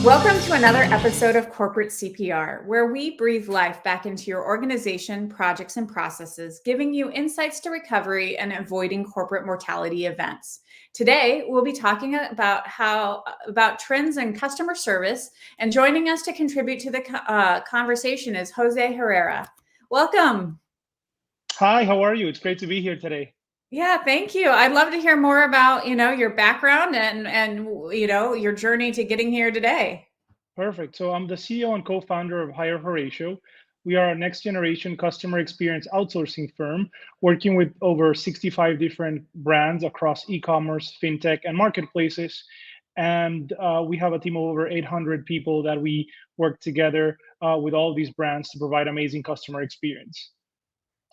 Welcome to another episode of Corporate CPR, where we breathe life back into your organization, projects, and processes, giving you insights to recovery and avoiding corporate mortality events. Today, we'll be talking about trends in customer service, and joining us to contribute to the conversation is Jose Herrera. Welcome. Hi, how are you? It's great to be here today. Yeah, thank you. I'd love to hear more about, your background and your journey to getting here today. Perfect. So I'm the CEO and co-founder of Horatio. We are a next generation customer experience outsourcing firm working with over 65 different brands across e-commerce, fintech, and marketplaces. And we have a team of over 800 people that we work together with all these brands to provide amazing customer experience.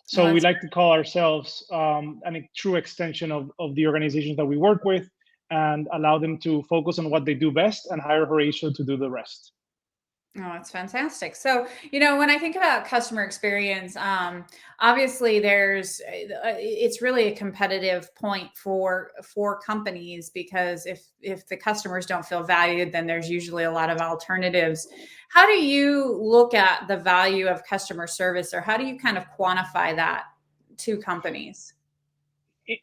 Oh, So we that's like to call ourselves a true extension of the organizations that we work with and allow them to focus on what they do best and hire Horatio to do the rest. Oh, it's fantastic. So, when I think about customer experience, obviously it's really a competitive point for companies because if the customers don't feel valued, then there's usually a lot of alternatives. How do you look at the value of customer service, or how do you kind of quantify that to companies?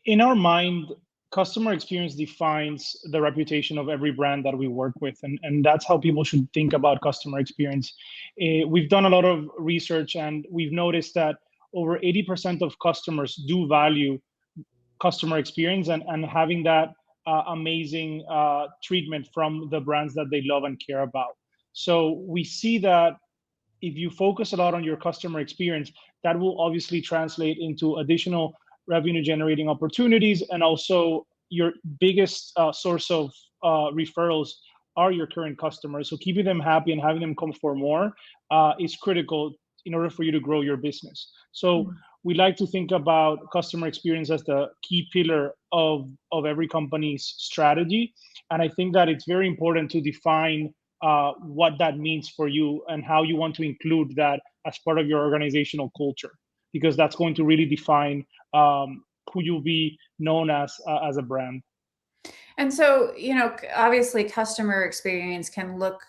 In our mind, customer experience defines the reputation of every brand that we work with, and that's how people should think about customer experience. We've done a lot of research, and we've noticed that over 80% of customers do value customer experience and having that amazing treatment from the brands that they love and care about. So we see that if you focus a lot on your customer experience, that will obviously translate into additional revenue generating opportunities. And also, your biggest source of referrals are your current customers. So, keeping them happy and having them come for more is critical in order for you to grow your business. So, we like to think about customer experience as the key pillar of every company's strategy. And I think that it's very important to define what that means for you and how you want to include that as part of your organizational culture, because that's going to really define who you'll be known as a brand. And so, obviously customer experience can look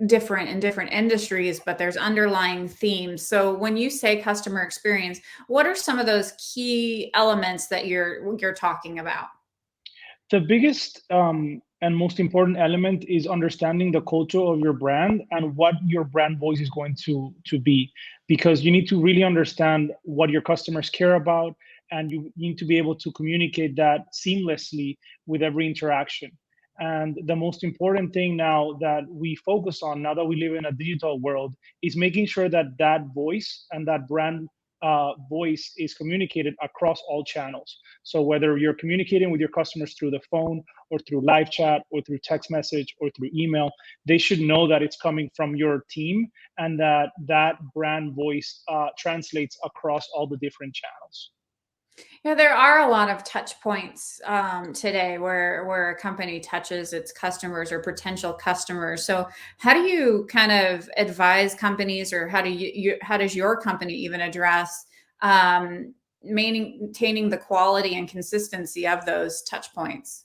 different in different industries, but there's underlying themes. So when you say customer experience, what are some of those key elements that you're talking about? The biggest and most important element is understanding the culture of your brand and what your brand voice is going to be, because you need to really understand what your customers care about, and you need to be able to communicate that seamlessly with every interaction. And the most important thing now that we focus on, now that we live in a digital world, is making sure that that voice and that brand voice is communicated across all channels. So whether you're communicating with your customers through the phone or through live chat or through text message or through email, they should know that it's coming from your team and that that brand voice translates across all the different channels. Yeah, there are a lot of touch points today where a company touches its customers or potential customers. So, how do you kind of advise companies, or how does your company even address maintaining the quality and consistency of those touch points?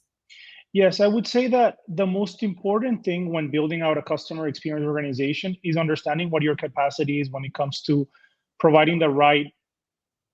Yes, I would say that the most important thing when building out a customer experience organization is understanding what your capacity is when it comes to providing the right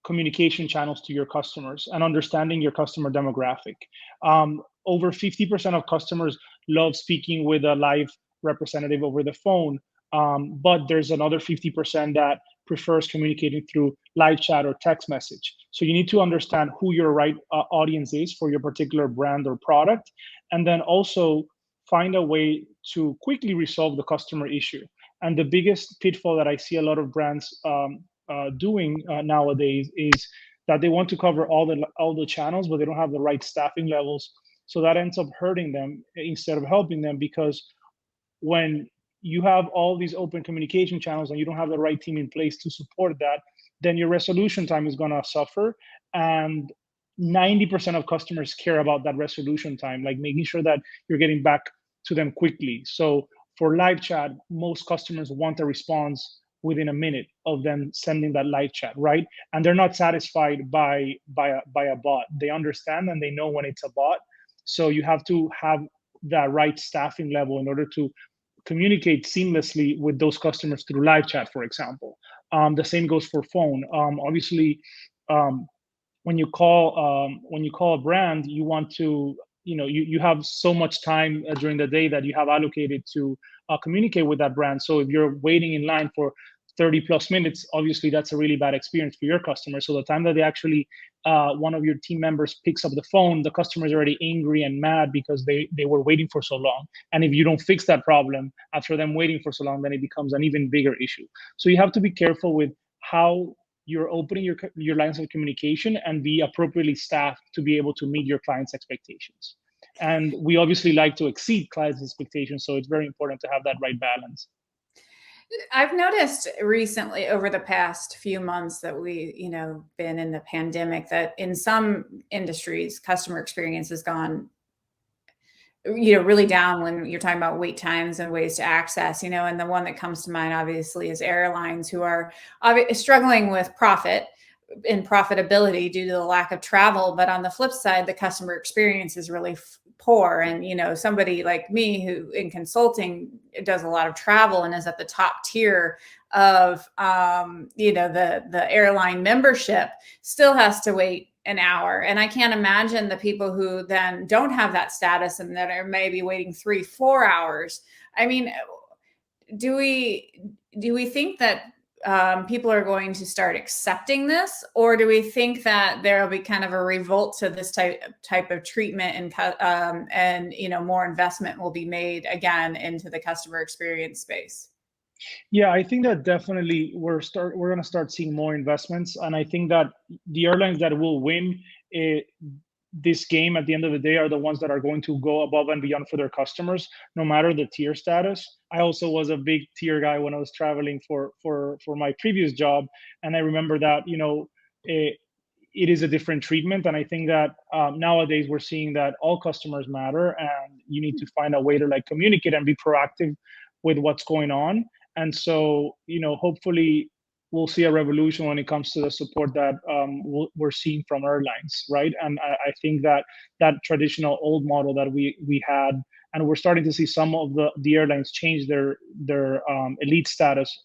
communication channels to your customers and understanding your customer demographic. Over 50% of customers love speaking with a live representative over the phone, but there's another 50% that prefers communicating through live chat or text message. So you need to understand who your right audience is for your particular brand or product, and then also find a way to quickly resolve the customer issue. And the biggest pitfall that I see a lot of brands doing nowadays is that they want to cover all the channels, but they don't have the right staffing levels. So that ends up hurting them instead of helping them, because when you have all these open communication channels and you don't have the right team in place to support that, then your resolution time is going to suffer. And 90% of customers care about that resolution time, like making sure that you're getting back to them quickly. So for live chat, most customers want a response within a minute of them sending that live chat, right? And they're not satisfied by a bot. They understand and they know when it's a bot. So you have to have that right staffing level in order to communicate seamlessly with those customers through live chat, for example. The same goes for phone. Obviously, um, when you call a brand, you want to, you have so much time during the day that you have allocated to communicate with that brand. So if you're waiting in line for 30 plus minutes, obviously that's a really bad experience for your customer. So the time that they actually one of your team members picks up the phone, the customer is already angry and mad because they were waiting for so long. And if you don't fix that problem after them waiting for so long, then it becomes an even bigger issue. So you have to be careful with how you're opening your lines of communication, and be appropriately staffed to be able to meet your clients' expectations. And we obviously like to exceed clients' expectations, so it's very important to have that right balance. I've noticed recently over the past few months that we, been in the pandemic, that in some industries, customer experience has gone, really down when you're talking about wait times and ways to access, and the one that comes to mind obviously is airlines, who are struggling with profit and profitability due to the lack of travel. But on the flip side, the customer experience is really poor. And, somebody like me who in consulting does a lot of travel and is at the top tier of, the airline membership, still has to wait an hour. And I can't imagine the people who then don't have that status and that are maybe waiting 3-4 hours. I mean, do we think that people are going to start accepting this, or do we think that there will be kind of a revolt to this type of treatment, and more investment will be made again into the customer experience space? Yeah, I think that definitely we're going to start seeing more investments, and I think that the airlines that will win this game at the end of the day are the ones that are going to go above and beyond for their customers, no matter the tier status. I also was a big tier guy when I was traveling for my previous job, and I remember that it is a different treatment. And I think that nowadays we're seeing that all customers matter, and you need to find a way to like communicate and be proactive with what's going on. And so, hopefully we'll see a revolution when it comes to the support that we're seeing from airlines, right? And I think that that traditional old model that we had, and we're starting to see some of the airlines change their elite status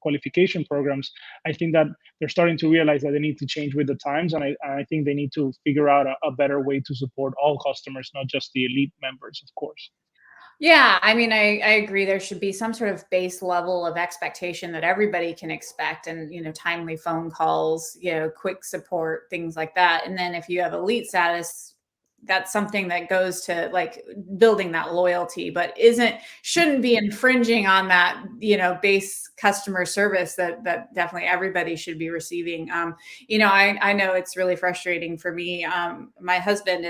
qualification programs. I think that they're starting to realize that they need to change with the times, and I think they need to figure out a better way to support all customers, not just the elite members, of course. Yeah, I mean, I agree. There should be some sort of base level of expectation that everybody can expect, and timely phone calls, quick support, things like that. And then if you have elite status, that's something that goes to like building that loyalty, but shouldn't be infringing on that base customer service that definitely everybody should be receiving. I know it's really frustrating for me. My husband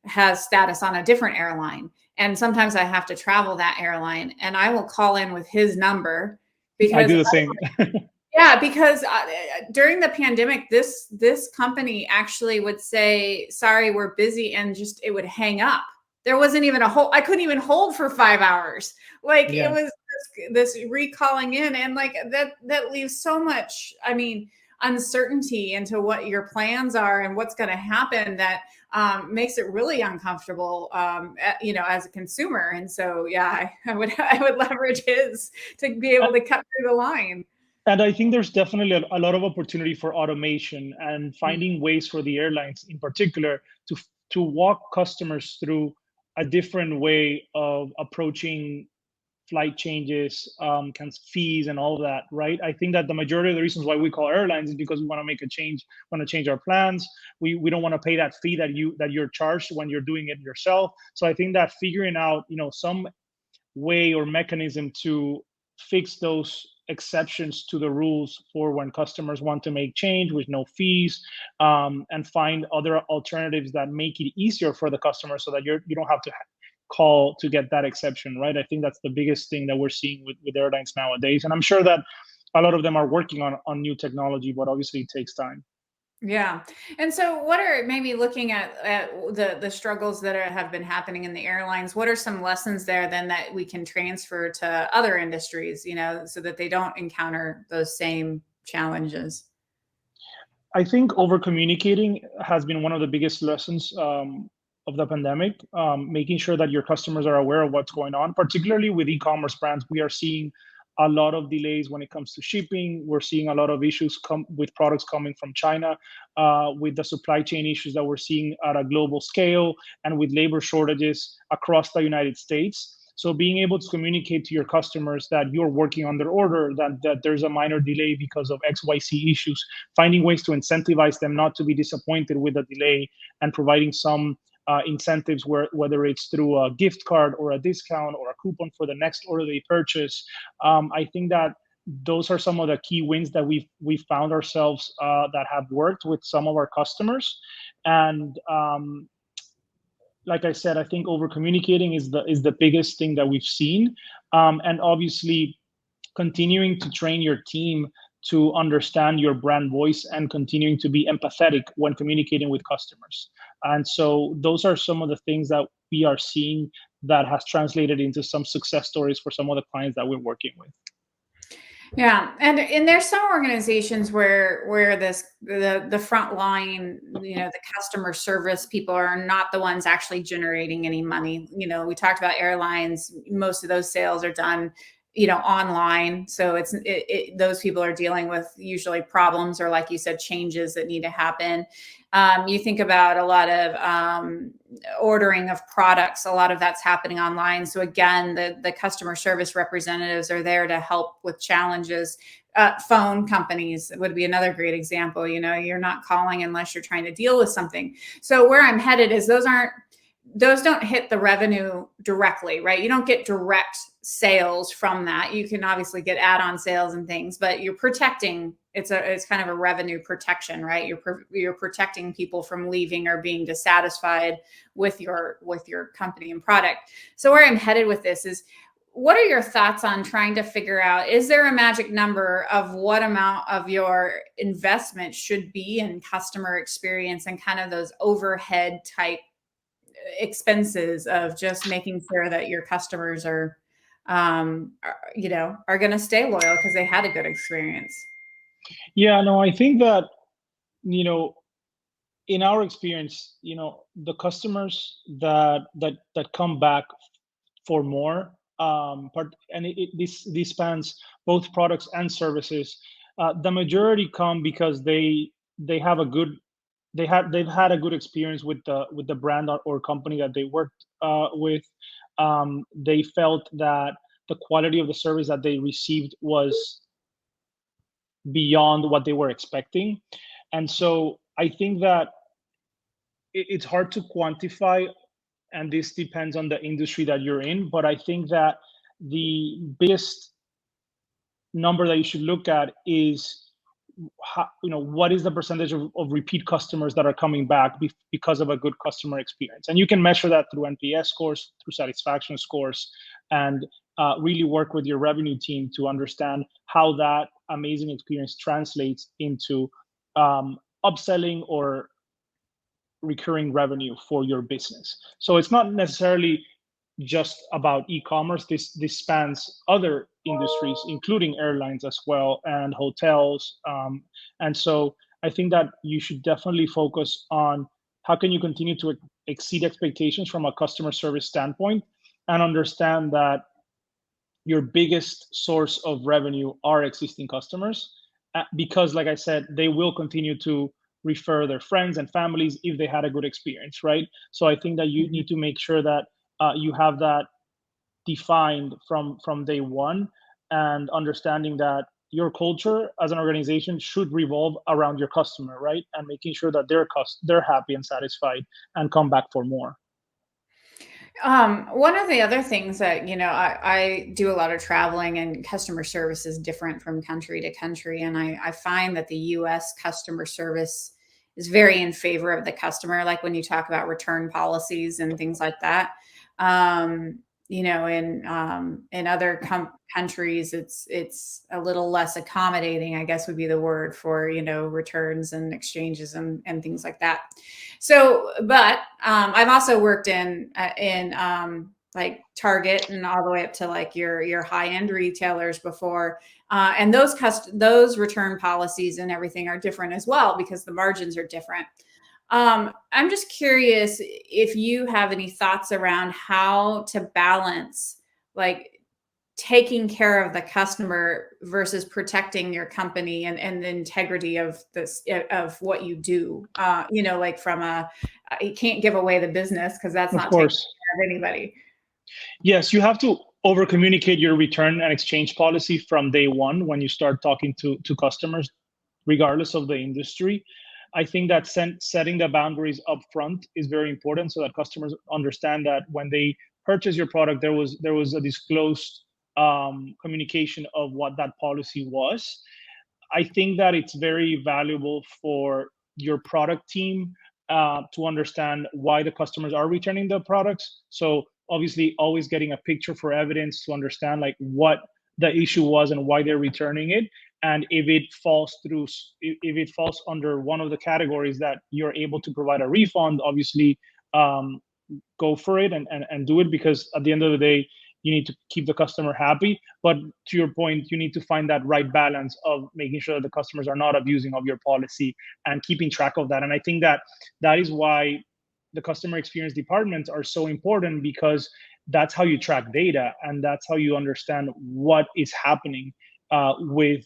has status on a different airline, and sometimes I have to travel that airline, and I will call in with his number I because do the same. yeah, because during the pandemic, this company actually would say, "Sorry, we're busy," and just it would hang up. There wasn't even a hold. I couldn't even hold for 5 hours. Like it Yeah. was this recalling in, and like that leaves so much, I mean, uncertainty into what your plans are and what's going to happen, that makes it really uncomfortable, as a consumer. And so, yeah, I would leverage his to be able to cut through the line. And I think there's definitely a lot of opportunity for automation and finding ways for the airlines in particular to walk customers through a different way of approaching flight changes, fees, and all of that, right? I think that the majority of the reasons why we call airlines is because we want to make a change, want to change our plans. We don't want to pay that fee that you're charged when you're doing it yourself. So I think that figuring out, some way or mechanism to fix those exceptions to the rules for when customers want to make change with no fees, and find other alternatives that make it easier for the customer, so that you don't have to call to get that exception, right? I think that's the biggest thing that we're seeing with airlines nowadays, and I'm sure that a lot of them are working on new technology, but obviously it takes time. Yeah. And so what are, maybe looking at the struggles that have been happening in the airlines, what are some lessons there then that we can transfer to other industries, so that they don't encounter those same challenges? I think over communicating has been one of the biggest lessons of the pandemic, making sure that your customers are aware of what's going on, particularly with e-commerce brands. We are seeing a lot of delays when it comes to shipping. We're seeing a lot of issues come with products coming from China, with the supply chain issues that we're seeing at a global scale, and with labor shortages across the United States. So being able to communicate to your customers that you're working on their order, that there's a minor delay because of XYZ issues, finding ways to incentivize them not to be disappointed with the delay, and providing some incentives, whether it's through a gift card or a discount or a coupon for the next order they purchase. I think that those are some of the key wins that we've found ourselves that have worked with some of our customers. And like I said, I think over communicating is the biggest thing that we've seen, and obviously continuing to train your team to understand your brand voice and continuing to be empathetic when communicating with customers. And so those are some of the things that we are seeing that has translated into some success stories for some of the clients that we're working with. Yeah, and there's some organizations where the front line, the customer service people are not the ones actually generating any money. We talked about airlines; most of those sales are done, online. So those people are dealing with usually problems or, like you said, changes that need to happen. You think about a lot of ordering of products, a lot of that's happening online. So again, the customer service representatives are there to help with challenges. Phone companies would be another great example. You're not calling unless you're trying to deal with something. So where I'm headed is those don't hit the revenue directly, right? You don't get direct sales from that. You can obviously get add-on sales and things, but you're protecting. It's kind of a revenue protection, right? You're protecting people from leaving or being dissatisfied with your company and product. So where I'm headed with this is, what are your thoughts on trying to figure out, is there a magic number of what amount of your investment should be in customer experience and kind of those overhead type expenses of just making sure that your customers are going to stay loyal because they had a good experience? Yeah, no, I think that, in our experience, the customers that come back for more, this spans both products and services. The majority come because they have a good they've had a good experience with the brand or company that they worked with. They felt that the quality of the service that they received was beyond what they were expecting. And so I think that it's hard to quantify, and this depends on the industry that you're in. But I think that the biggest number that you should look at is what is the percentage of repeat customers that are coming back because of a good customer experience. And you can measure that through NPS scores, through satisfaction scores, and really work with your revenue team to understand how that amazing experience translates into upselling or recurring revenue for your business. So it's not necessarily just about e-commerce. This spans other industries, including airlines as well, and hotels. And so I think that you should definitely focus on how can you continue to exceed expectations from a customer service standpoint, and understand that your biggest source of revenue are existing customers, because, like I said, they will continue to refer their friends and families if they had a good experience, right? So I think that you need to make sure that you have that defined from day one, and understanding that your culture as an organization should revolve around your customer, right? And making sure that they're happy and satisfied and come back for more. One of the other things that, I do a lot of traveling, and customer service is different from country to country. And I find that the US customer service is very in favor of the customer. Like when you talk about return policies and things like that. In other countries, it's a little less accommodating, I guess would be the word, for, returns and exchanges and things like that. So, but I've also worked in like Target and all the way up to like your high end retailers before, and those return policies and everything are different as well because the margins are different. I'm just curious if you have any thoughts around how to balance like taking care of the customer versus protecting your company and the integrity of this of what you do. Like from you can't give away the business because that's Of not taking course. care of anybody. Yes, you have to over communicate your return and exchange policy from day one when you start talking to customers, regardless of the industry. I think that setting the boundaries up front is very important so that customers understand that when they purchase your product, there was a disclosed communication of what that policy was. I think that it's very valuable for your product team to understand why the customers are returning the products. So obviously, always getting a picture for evidence to understand like what the issue was and why they're returning it. And if it falls under one of the categories that you're able to provide a refund, obviously um, go for it and do it, because at the end of the day, you need to keep the customer happy. But to your point, you need to find that right balance of making sure that the customers are not abusing of your policy and keeping track of that. And I think that that is why the customer experience departments are so important, because that's how you track data and that's how you understand what is happening with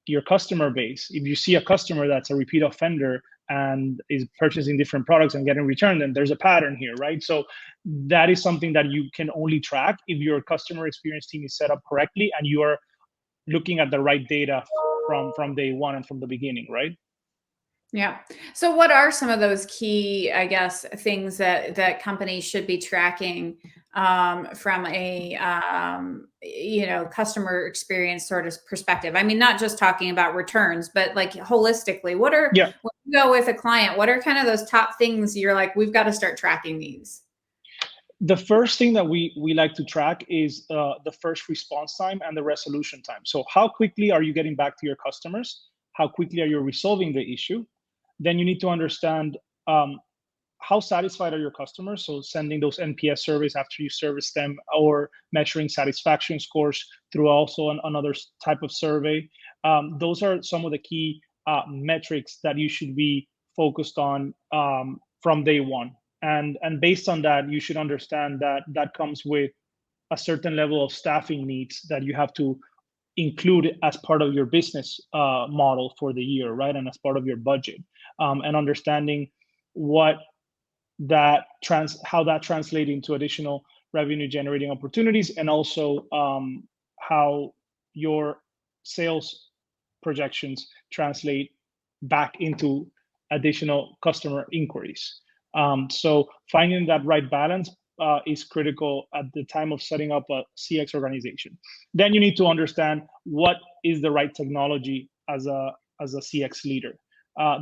your customer base. If you see a customer that's a repeat offender and is purchasing different products and getting returned, then there's a pattern here, right? So that is something that you can only track if your customer experience team is set up correctly and you are looking at the right data from day one and from the beginning, right? Yeah. So what are some of those key, I guess, things that companies should be tracking from a customer experience sort of perspective? I mean, not just talking about returns, but like holistically, Yeah. when you go with a client, what are kind of those top things you're like, we've got to start tracking these? The first thing that we like to track is the first response time and the resolution time. So how quickly are you getting back to your customers? How quickly are you resolving the issue? Then you need to understand how satisfied are your customers? So sending those NPS surveys after you service them, or measuring satisfaction scores through also another type of survey. Those are some of the key metrics that you should be focused on from day one. And based on that, you should understand that that comes with a certain level of staffing needs that you have to include as part of your business model for the year, right? And as part of your budget, and understanding what how that translates into additional revenue generating opportunities, and also how your sales projections translate back into additional customer inquiries. So finding that right balance is critical at the time of setting up a CX organization. Then you need to understand what is the right technology as a CX leader.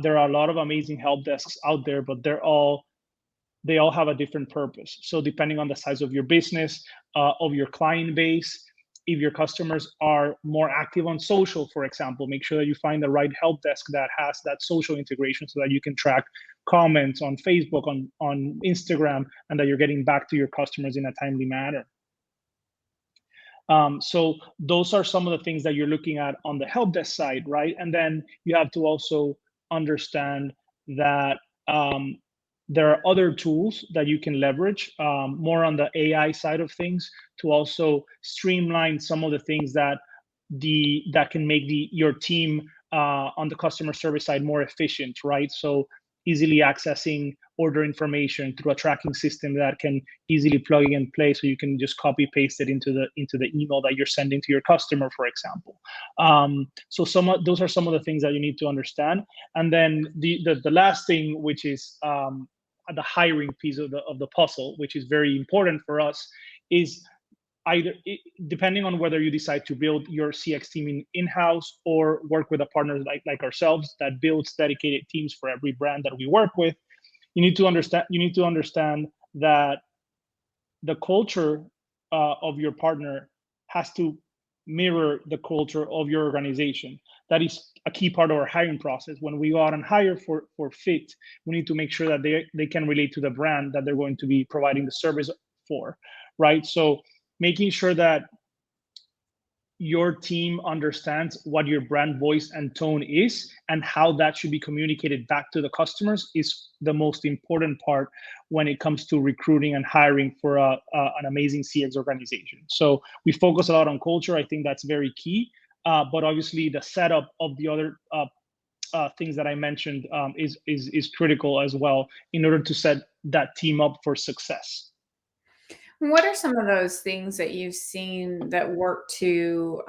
There are a lot of amazing help desks out there, but they all have a different purpose. So depending on the size of your business, of your client base, if your customers are more active on social, for example, make sure that you find the right help desk that has that social integration so that you can track comments on Facebook, on Instagram, and that you're getting back to your customers in a timely manner. So those are some of the things that you're looking at on the help desk side, right? And then you have to also understand that there are other tools that you can leverage more on the AI side of things to also streamline some of the things that can make your team on the customer service side more efficient, right? So easily accessing order information through a tracking system that can easily plug and play, so you can just copy paste it into the email that you're sending to your customer, for example. So those are some of the things that you need to understand. And then the last thing, which is the hiring piece of the puzzle, which is very important for us, is either depending on whether you decide to build your CX team in-house or work with a partner like ourselves that builds dedicated teams for every brand that we work with. You need to understand that the culture of your partner has to mirror the culture of your organization. That is a key part of our hiring process. When we go out and hire for fit, we need to make sure that they can relate to the brand that they're going to be providing the service for, right? So making sure that your team understands what your brand voice and tone is and how that should be communicated back to the customers is the most important part when it comes to recruiting and hiring for an amazing CX organization. So we focus a lot on culture. I think that's very key. But obviously, the setup of the other things that I mentioned is critical as well in order to set that team up for success. What are some of those things that you've seen that work to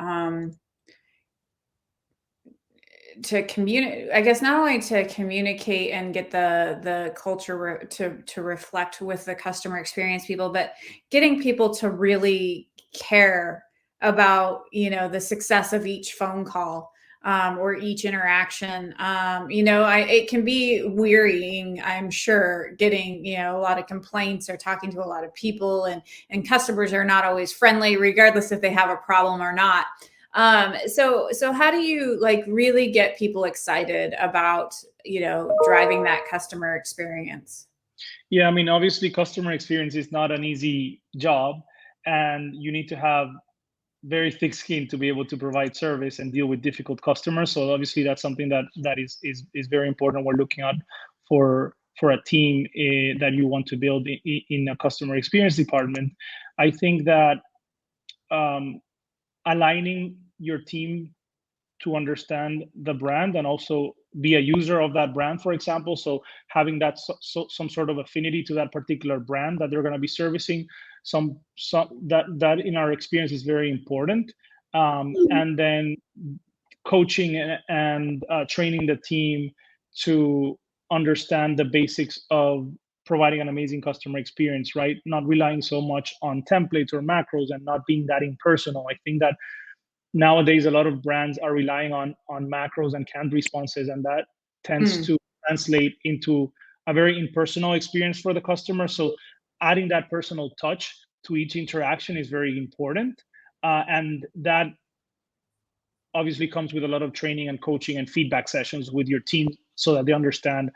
communicate, I guess, not only to communicate and get the culture to reflect with the customer experience people, but getting people to really care about, the success of each phone call, or each interaction. It can be wearying, I'm sure, getting, a lot of complaints or talking to a lot of people, and customers are not always friendly, regardless if they have a problem or not. So how do you like really get people excited about, driving that customer experience? Yeah, I mean, obviously, customer experience is not an easy job, and you need to have very thick skin to be able to provide service and deal with difficult customers. So obviously, that's something that is very important. We're looking at for a team that you want to build in a customer experience department. I think that um, aligning your team to understand the brand and also be a user of that brand, for example. So having that some sort of affinity to that particular brand that they're going to be servicing, some that in our experience is very important. And then coaching and training the team to understand the basics of providing an amazing customer experience, right? Not relying so much on templates or macros and not being that impersonal. I think that nowadays a lot of brands are relying on macros and canned responses, and that tends Mm. to translate into a very impersonal experience for the customer. So adding that personal touch to each interaction is very important, and that obviously comes with a lot of training and coaching and feedback sessions with your team so that they understand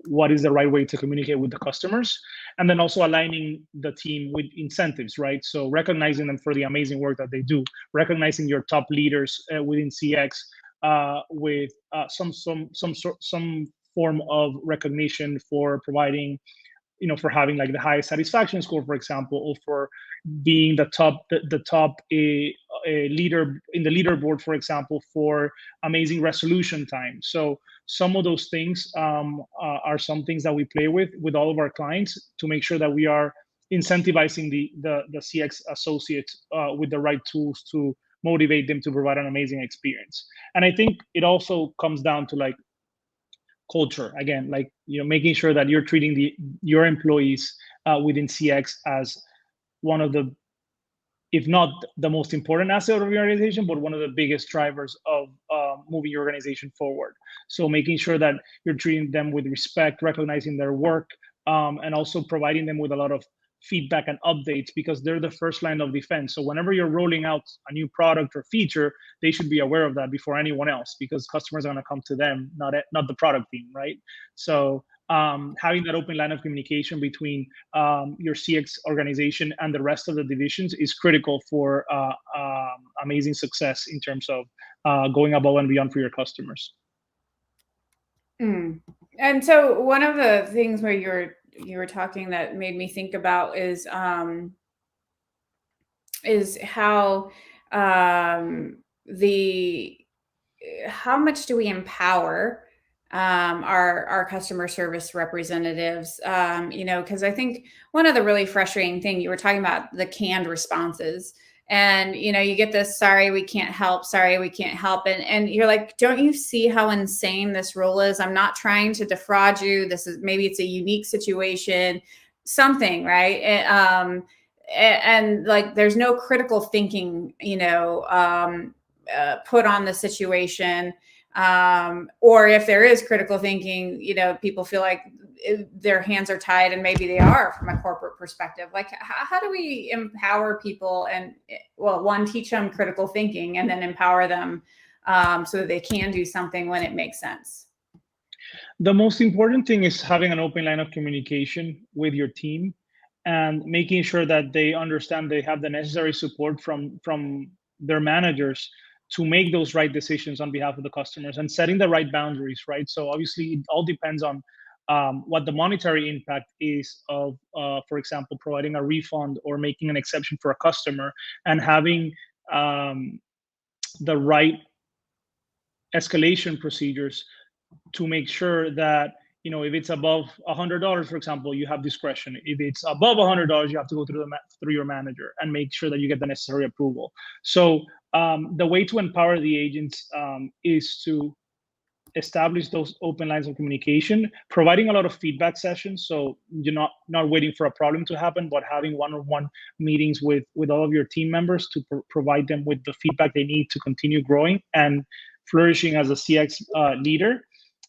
what is the right way to communicate with the customers, and then also aligning the team with incentives, right? So recognizing them for the amazing work that they do, recognizing your top leaders within CX with some form of recognition for providing, for having like the highest satisfaction score, for example, or for being the top a leader in the leaderboard, for example, for amazing resolution time. So some of those things are some things that we play with all of our clients to make sure that we are incentivizing the CX associates with the right tools to motivate them to provide an amazing experience. And I think it also comes down to like culture again, like making sure that you're treating your employees within CX as one of the, if not the most important asset of your organization, but one of the biggest drivers of moving your organization forward. So making sure that you're treating them with respect, recognizing their work, and also providing them with a lot of feedback and updates, because they're the first line of defense. So whenever you're rolling out a new product or feature, they should be aware of that before anyone else, because customers are going to come to them, not the product team, right? So having that open line of communication between your CX organization and the rest of the divisions is critical for amazing success in terms of going above and beyond for your customers. Mm. And so one of the things where you were talking that made me think about is how the how much do we empower our customer service representatives? Because I think one of the really frustrating thing, you were talking about the canned responses, and you get this, sorry we can't help, sorry we can't help, and you're like, don't you see how insane this role is? I'm not trying to defraud you. This is, maybe it's a unique situation, something, right? And like, there's no critical thinking, put on the situation. Or if there is critical thinking, people feel like their hands are tied, and maybe they are from a corporate perspective. Like, how do we empower people and, well, one, teach them critical thinking, and then empower them so that they can do something when it makes sense? The most important thing is having an open line of communication with your team and making sure that they understand they have the necessary support from their managers to make those right decisions on behalf of the customers and setting the right boundaries, right? So obviously, it all depends on what the monetary impact is of, for example, providing a refund or making an exception for a customer, and having the right escalation procedures to make sure that, if it's above $100, for example, you have discretion. If it's above $100, you have to go through your manager and make sure that you get the necessary approval. So the way to empower the agents is to establish those open lines of communication, providing a lot of feedback sessions. So you're not waiting for a problem to happen, but having one-on-one meetings with all of your team members to provide them with the feedback they need to continue growing and flourishing as a CX leader,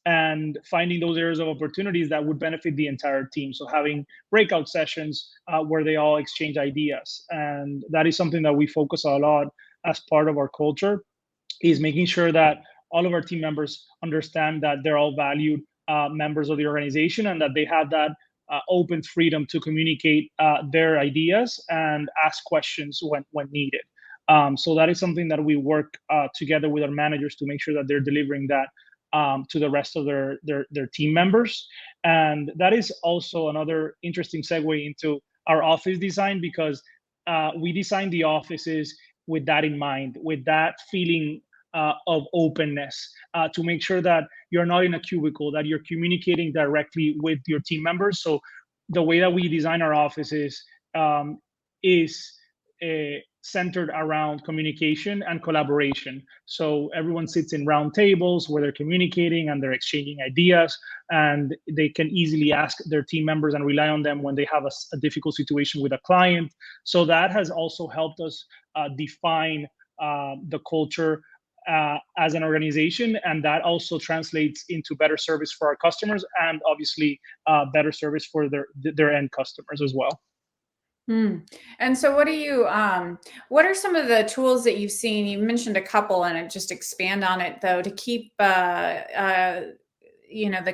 and finding those areas of opportunities that would benefit the entire team. So having breakout sessions where they all exchange ideas. And that is something that we focus a lot as part of our culture, is making sure that all of our team members understand that they're all valued members of the organization, and that they have that open freedom to communicate their ideas and ask questions when needed. So that is something that we work together with our managers to make sure that they're delivering that to the rest of their team members. And that is also another interesting segue into our office design, because we designed the offices with that in mind, with that feeling of openness, to make sure that you're not in a cubicle, that you're communicating directly with your team members. So the way that we design our offices is centered around communication and collaboration. So everyone sits in round tables where they're communicating and they're exchanging ideas, and they can easily ask their team members and rely on them when they have a difficult situation with a client. So that has also helped us define the culture as an organization, and that also translates into better service for our customers, and obviously better service for their end customers as well. And so what are some of the tools that you've seen? You mentioned a couple, and just expand on it though, to keep the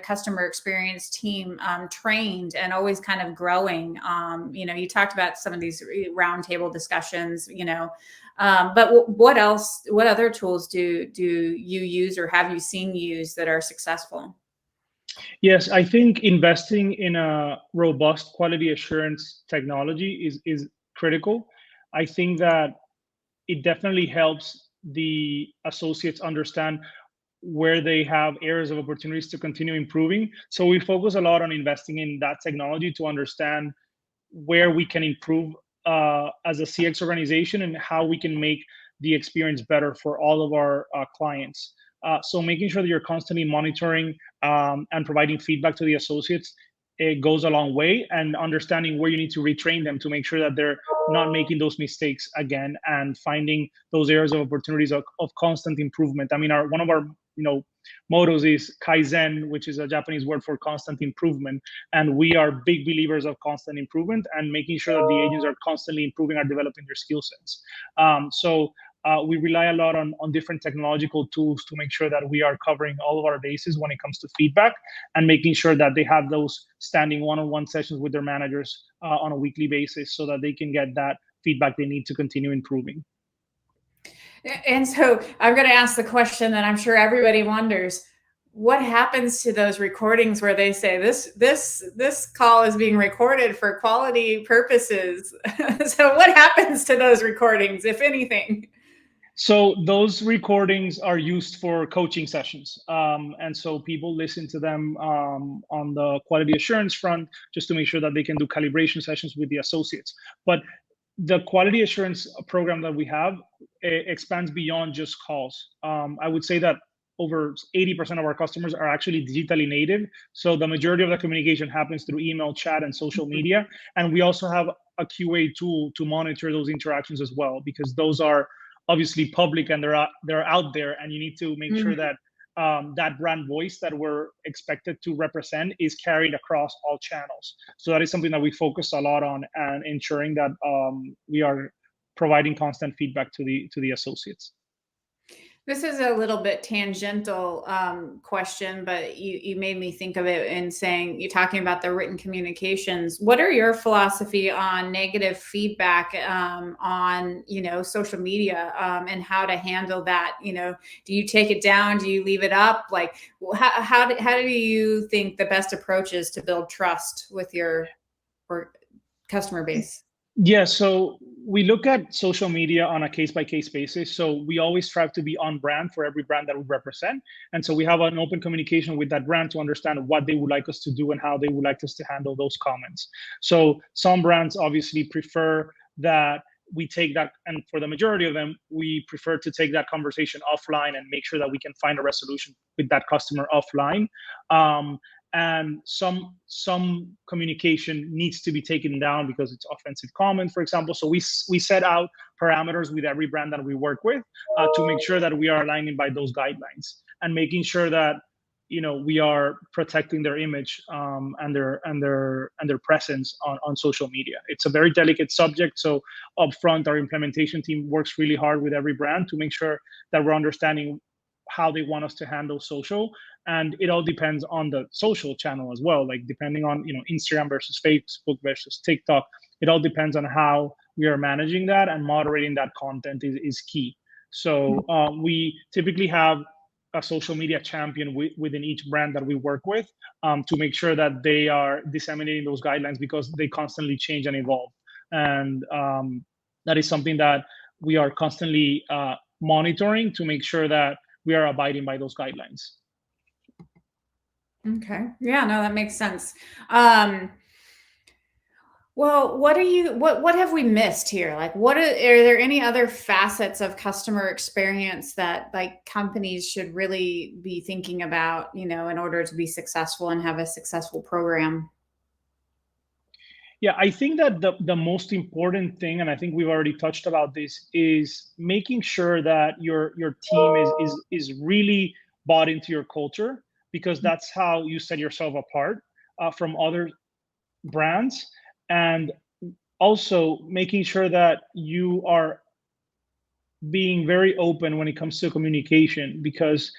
customer experience team trained and always kind of growing. You talked about some of these roundtable discussions, but what other tools do you use, or have you seen used, that are successful? Yes, I think investing in a robust quality assurance technology is critical. I think that it definitely helps the associates understand where they have areas of opportunities to continue improving. So we focus a lot on investing in that technology to understand where we can improve as a CX organization, and how we can make the experience better for all of our clients. So making sure that you're constantly monitoring and providing feedback to the associates, it goes a long way, and understanding where you need to retrain them to make sure that they're not making those mistakes again, and finding those areas of opportunities of constant improvement. I mean, one of our mottos is Kaizen, which is a Japanese word for constant improvement. And we are big believers of constant improvement, and making sure that the agents are constantly improving or developing their skill sets. So we rely a lot on different technological tools to make sure that we are covering all of our bases when it comes to feedback, and making sure that they have those standing one-on-one sessions with their managers on a weekly basis, so that they can get that feedback they need to continue improving. And so I'm going to ask the question that I'm sure everybody wonders: what happens to those recordings where they say this call is being recorded for quality purposes? So what happens to those recordings, if anything? So those recordings are used for coaching sessions. And so people listen to them on the quality assurance front, just to make sure that they can do calibration sessions with the associates. But the quality assurance program that we have expands beyond just calls. I would say that over 80% of our customers are actually digitally native. So the majority of the communication happens through email, chat, and social media. And we also have a QA tool to monitor those interactions as well, because those are obviously public, and they're out there, and you need to make sure that that brand voice that we're expected to represent is carried across all channels. So that is something that we focus a lot on, and ensuring that we are providing constant feedback to the associates. This is a little bit tangential question, but you made me think of it in saying you're talking about the written communications. What are your philosophy on negative feedback on social media and how to handle that? Do you take it down? Do you leave it up? Like, how do you think the best approach is to build trust with your or customer base? Yeah, so we look at social media on a case by case basis. So we always strive to be on brand for every brand that we represent. And so we have an open communication with that brand to understand what they would like us to do and how they would like us to handle those comments. So some brands obviously prefer that we take that, and for the majority of them, we prefer to take that conversation offline and make sure that we can find a resolution with that customer offline. And some communication needs to be taken down because it's offensive comment, for example. So we set out parameters with every brand that we work with to make sure that we are aligning by those guidelines and making sure that we are protecting their image and their presence on social media. It's a very delicate subject. So upfront, our implementation team works really hard with every brand to make sure that we're understanding how they want us to handle social, and it all depends on the social channel as well, like depending on Instagram versus Facebook versus TikTok. It all depends on how we are managing that, and moderating that content is key. So we typically have a social media champion within each brand that we work with to make sure that they are disseminating those guidelines, because they constantly change and evolve, and that is something that we are constantly monitoring to make sure that we are abiding by those guidelines. Okay. Yeah, no, that makes sense. Well, what have we missed here? Like, are there any other facets of customer experience that like companies should really be thinking about, in order to be successful and have a successful program? Yeah, I think that the most important thing, and I think we've already touched about this, is making sure that your team is really bought into your culture, because that's how you set yourself apart from other brands. And also making sure that you are being very open when it comes to communication, because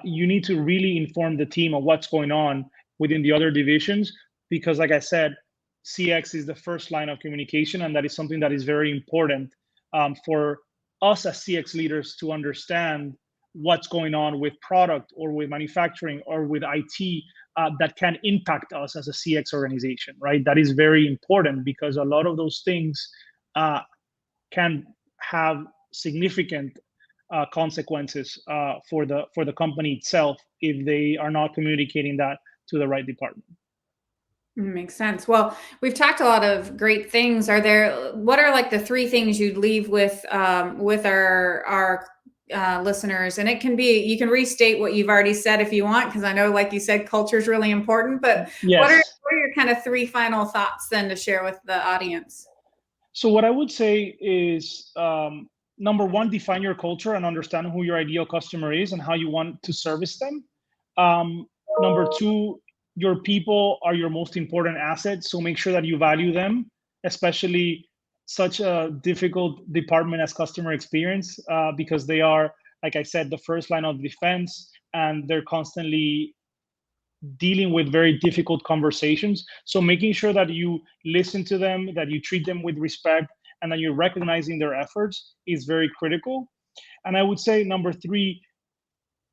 you need to really inform the team of what's going on within the other divisions, because like I said, CX is the first line of communication, and that is something that is very important for us as CX leaders to understand what's going on with product or with manufacturing or with IT that can impact us as a CX organization, right? That is very important, because a lot of those things can have significant consequences for the company itself if they are not communicating that to the right department. Makes sense. Well, we've talked a lot of great things. What are like the three things you'd leave with our listeners? And it can be, you can restate what you've already said if you want, because I know, like you said, culture is really important. But Yes. What are your kind of three final thoughts then to share with the audience? So what I would say is, number one, define your culture and understand who your ideal customer is and how you want to service them. Number two, your people are your most important asset, so make sure that you value them, especially such a difficult department as customer experience, because they are, like I said, the first line of defense, and they're constantly dealing with very difficult conversations. So making sure that you listen to them, that you treat them with respect, and that you're recognizing their efforts is very critical. And I would say number three,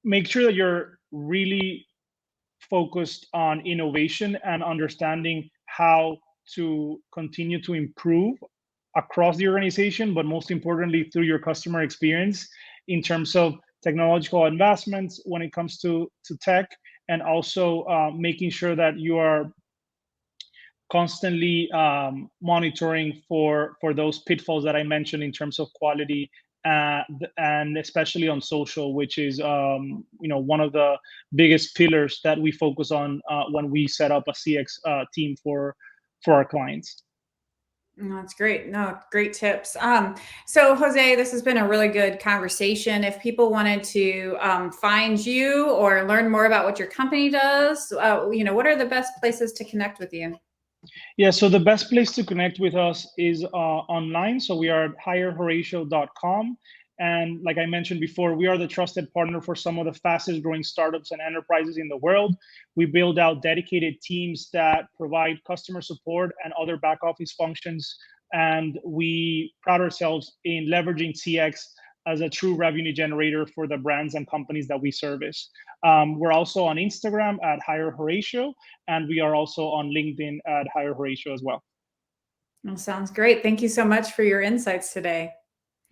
make sure that you're really focused on innovation and understanding how to continue to improve across the organization, but most importantly through your customer experience in terms of technological advancements when it comes to tech, and also making sure that you are constantly monitoring for those pitfalls that I mentioned in terms of quality, and especially on social, which is one of the biggest pillars that we focus on when we set up a CX team for our clients. No, that's great. No, great tips. So Jose, this has been a really good conversation. If people wanted to find you or learn more about what your company does, what are the best places to connect with you? Yeah, so the best place to connect with us is online. So we are at hirehoratio.com, And like I mentioned before, we are the trusted partner for some of the fastest growing startups and enterprises in the world. We build out dedicated teams that provide customer support and other back office functions. And we pride ourselves in leveraging CX as a true revenue generator for the brands and companies that we service. We're also on Instagram at Hire Horatio, and we are also on LinkedIn at Hire Horatio as well. Well, sounds great. Thank you so much for your insights today.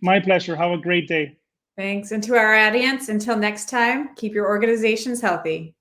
My pleasure. Have a great day. Thanks. And to our audience, until next time, keep your organizations healthy.